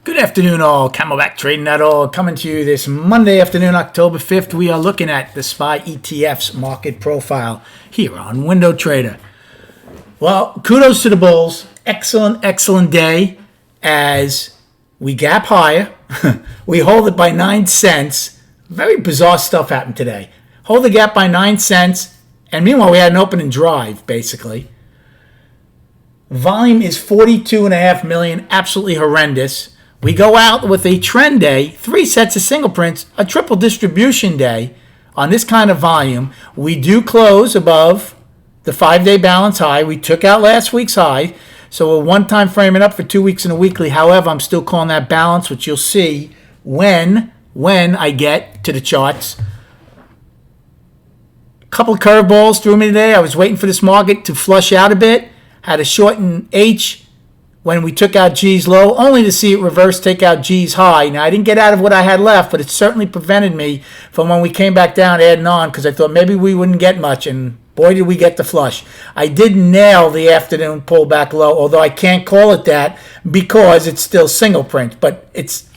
Good afternoon, all. Camelback Trading at all. Coming to you this Monday afternoon, October 5th. We are looking at the SPY ETF's market profile here on Window Trader. Well, kudos to the bulls. Excellent day as we gap higher. We hold it by 9 cents. Very bizarre stuff happened today. Hold the gap by 9 cents. And meanwhile, we had an open and drive, basically. Volume is 42.5 million. Absolutely horrendous. We go out with a trend day, 3 sets of single prints, a triple distribution day on this kind of volume. We do close above the 5-day balance high. We took out last week's high, so we're one-time framing up for 2 weeks in a weekly. However, I'm still calling that balance, which you'll see when I get to the charts. A couple of curveballs threw me today. I was waiting for this market to flush out a bit. Had a short in H when we took out G's low, only to see it reverse take out G's high. Now, I didn't get out of what I had left, but it certainly prevented me from when we came back down adding on, because I thought maybe we wouldn't get much, and boy, did we get the flush. I did nail the afternoon pullback low, although I can't call it that because it's still single print, but it's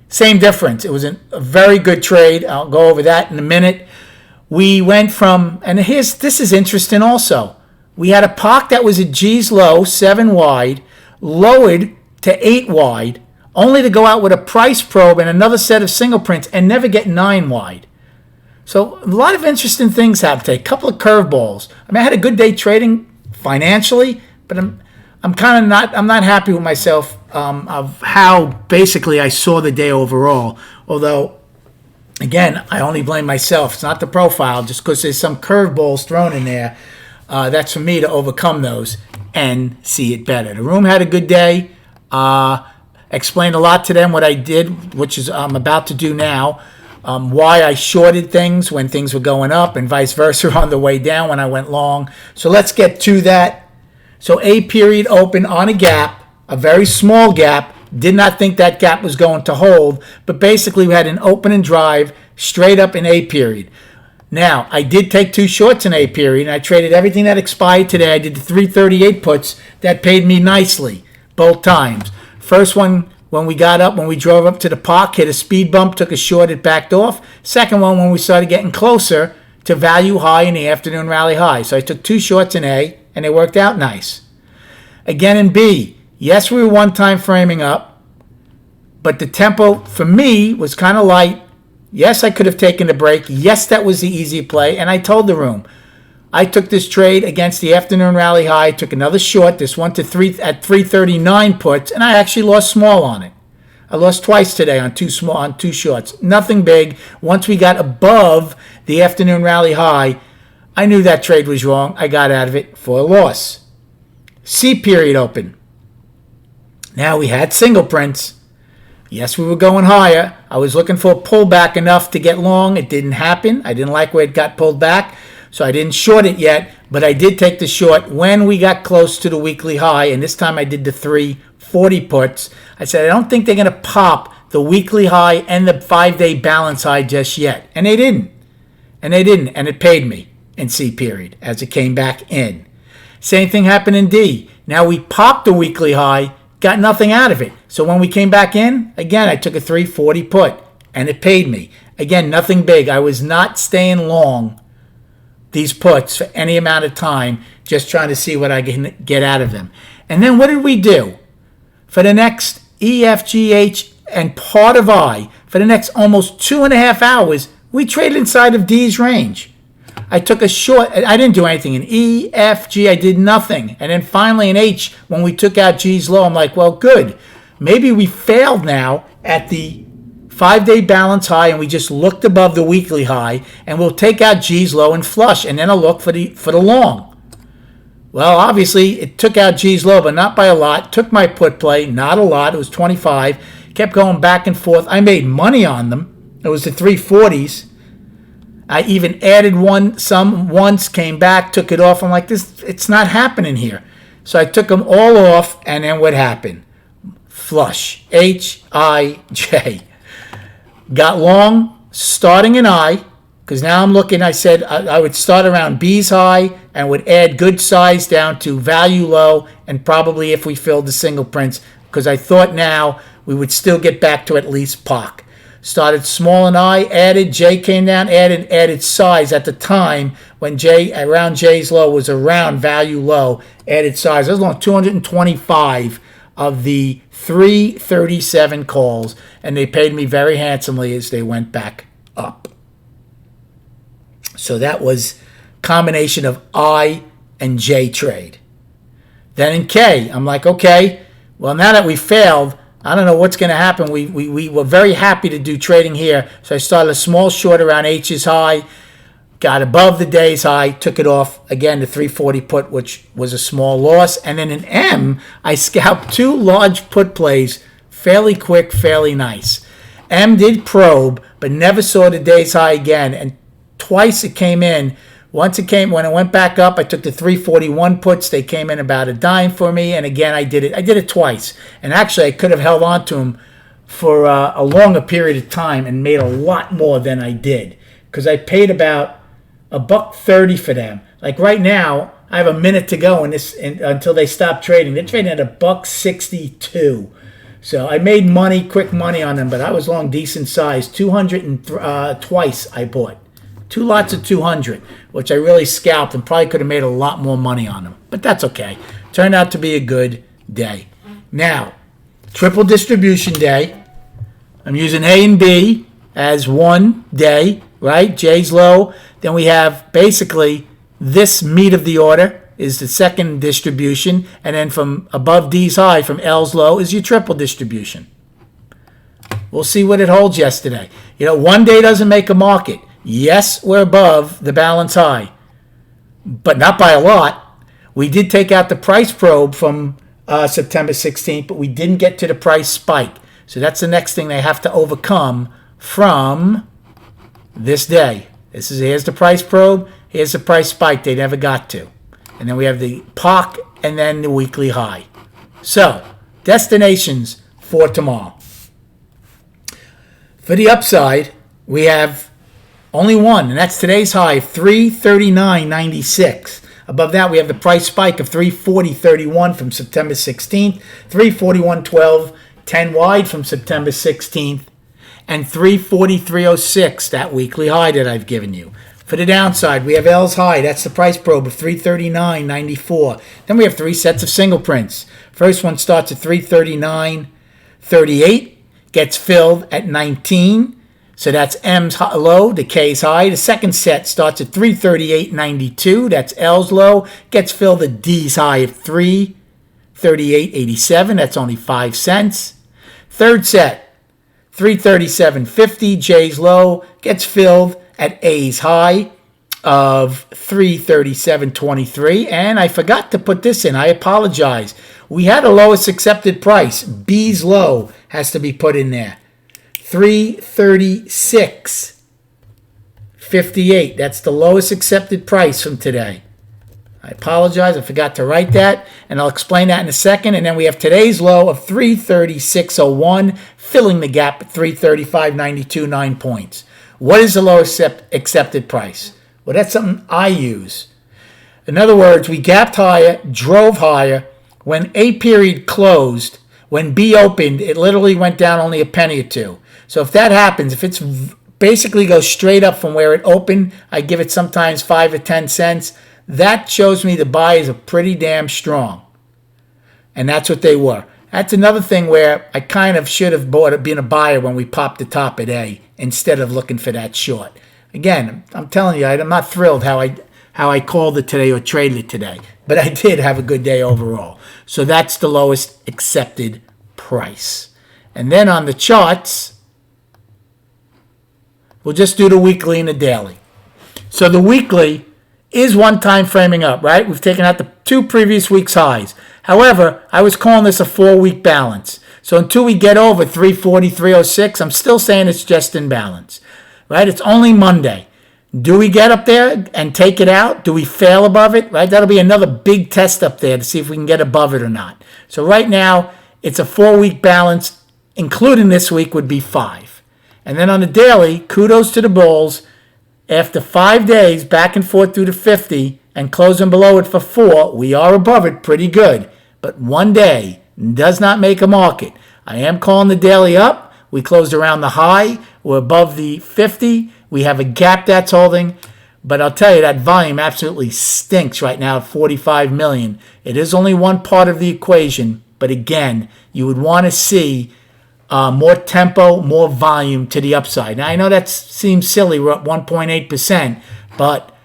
same difference. It was a very good trade. I'll go over that in a minute. We went from, and this is interesting also. We had a POC that was at G's low, 7 wide, lowered to 8 wide, only to go out with a price probe and another set of single prints and never get 9 wide. So a lot of interesting things happened today. A couple of curveballs. I mean, I had a good day trading financially, but I'm not happy with myself of how basically I saw the day overall. Although, again, I only blame myself. It's not the profile, just because there's some curveballs thrown in there. That's for me to overcome those and see it better. The room had a good day. Explained a lot to them what I did, which is I'm about to do now. Why I shorted things when things were going up and vice versa on the way down when I went long. So let's get to that. So A period open on a gap, a very small gap. Did not think that gap was going to hold, but basically we had an open and drive straight up in A period. Now, I did take 2 shorts in A period, and I traded everything that expired today. I did the 338 puts. That paid me nicely both times. First one, when we drove up to the park, hit a speed bump, took a short, it backed off. Second one, when we started getting closer to value high in the afternoon rally high. So I took 2 shorts in A, and they worked out nice. Again in B, yes, we were one-time framing up, but the tempo for me was kind of light. Yes, I could have taken a break. Yes, that was the easy play. And I told the room, I took this trade against the afternoon rally high, took another short, this one to 339 puts, and I actually lost small on it. I lost twice today on 2 shorts. Nothing big. Once we got above the afternoon rally high, I knew that trade was wrong. I got out of it for a loss. C period open. Now we had single prints. Yes, we were going higher. I was looking for a pullback enough to get long. It didn't happen. I didn't like where it got pulled back, so I didn't short it yet, but I did take the short when we got close to the weekly high, and this time I did the 340 puts. I said, I don't think they're going to pop the weekly high and the 5-day balance high just yet, and they didn't. And it paid me in C period as it came back in. Same thing happened in D. Now we popped the weekly high, got nothing out of it. So when we came back in, again, I took a 340 put, and it paid me. Again, nothing big. I was not staying long these puts for any amount of time, just trying to see what I can get out of them. And then what did we do? For the next E, F, G, H, and part of I, for the next almost 2.5 hours, we traded inside of D's range. I took a short. I didn't do anything in E, F, G. I did nothing. And then finally in H, when we took out G's low, I'm like, well, good. Maybe we failed now at the 5-day balance high, and we just looked above the weekly high, and we'll take out G's low and flush, and then I'll look for the long. Well, obviously, it took out G's low, but not by a lot. Took my put play, not a lot. It was 25. Kept going back and forth. I made money on them. It was the 340s. I even added some once, came back, took it off. I'm like, it's not happening here. So I took them all off, and then what happened? Flush. H-I-J. Got long, starting in I, because now I'm looking, I said I would start around B's high and would add good size down to value low, and probably if we filled the single prints, because I thought now we would still get back to at least POC. Started small and I added, J came down, added size at the time when around J's low was around value low, added size. I was on 225 of the 337 calls, and they paid me very handsomely as they went back up. So that was combination of I and J trade. Then in K, I'm like, okay, well, now that we failed, I don't know what's going to happen. We were very happy to do trading here. So I started a small short around H's high, got above the day's high, took it off again to 340 put, which was a small loss. And then in M, I scalped 2 large put plays, fairly quick, fairly nice. M did probe, but never saw the day's high again. And twice it came in. Once it came, when it went back up, I took the 341 puts. They came in about a dime for me. And again, I did it twice. And actually, I could have held on to them for a longer period of time and made a lot more than I did. Because I paid about $1.30 for them. Like right now, I have a minute to go until they stop trading. They're trading at $1.62. So I made money, quick money on them, but I was long decent size. 200 and twice I bought. 2 lots of 200, which I really scalped and probably could have made a lot more money on them. But that's okay. Turned out to be a good day. Now, triple distribution day. I'm using A and B as one day, right? J's low. Then we have basically this meat of the order is the second distribution. And then from above D's high, from L's low, is your triple distribution. We'll see what it holds yesterday. One day doesn't make a market. Yes, we're above the balance high, but not by a lot. We did take out the price probe from September 16th, but we didn't get to the price spike. So that's the next thing they have to overcome from this day. Here's the price probe. Here's the price spike they never got to. And then we have the POC and then the weekly high. So, destinations for tomorrow. For the upside, we have only one, and that's today's high, 339.96. Above that, we have the price spike of 340.31 from September 16th, 341.12, 10 wide from September 16th, and 343.06, that weekly high that I've given you. For the downside, we have L's high. That's the price probe of 339.94. Then we have 3 sets of single prints. First one starts at 339.38, gets filled at 19. So that's M's low, the K's high. The second set starts at 338.92. That's L's low. Gets filled at D's high of 338.87. That's only 5 cents. Third set, 337.50. J's low. Gets filled at A's high of 337.23. And I forgot to put this in. I apologize. We had a lowest accepted price. B's low has to be put in there. 336.58. That's the lowest accepted price from today. I apologize. I forgot to write that, and I'll explain that in a second. And then we have today's low of 336.01, filling the gap at 335.92, 9 points. What is the lowest accepted price? Well, that's something I use. In other words, we gapped higher, drove higher. When A period closed, when B opened, it literally went down only a penny or two. So if that happens, if it's basically goes straight up from where it opened, I give it sometimes 5 or 10 cents. That shows me the buys are pretty damn strong. And that's what they were. That's another thing where I kind of should have been a buyer when we popped the top at A instead of looking for that short. Again, I'm telling you, I'm not thrilled how I called it today or traded it today. But I did have a good day overall. So that's the lowest accepted price. And then on the charts, we'll just do the weekly and the daily. So the weekly is one time framing up, right? We've taken out the 2 previous weeks' highs. However, I was calling this a 4-week balance. So until we get over 340.306, I'm still saying it's just in balance, right? It's only Monday. Do we get up there and take it out? Do we fail above it, right? That'll be another big test up there to see if we can get above it or not. So right now, it's a 4-week balance, including this week would be 5. And then on the daily, kudos to the bulls. After 5 days, back and forth through the 50 and closing below it for 4, we are above it pretty good. But one day does not make a market. I am calling the daily up. We closed around the high. We're above the 50. We have a gap that's holding. But I'll tell you, that volume absolutely stinks right now at 45 million. It is only one part of the equation. But again, you would want to see more tempo, more volume to the upside. Now, I know that seems silly. We're up 1.8%. But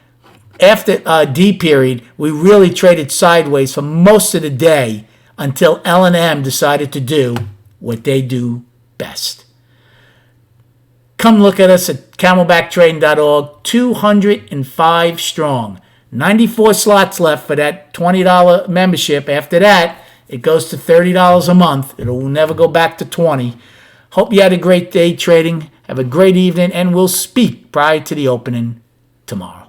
after D period, we really traded sideways for most of the day until L&M decided to do what they do best. Come look at us at camelbacktrading.org. 205 strong. 94 slots left for that $20 membership. After that, it goes to $30 a month. It will never go back to $20. Hope you had a great day trading. Have a great evening, and we'll speak prior to the opening tomorrow.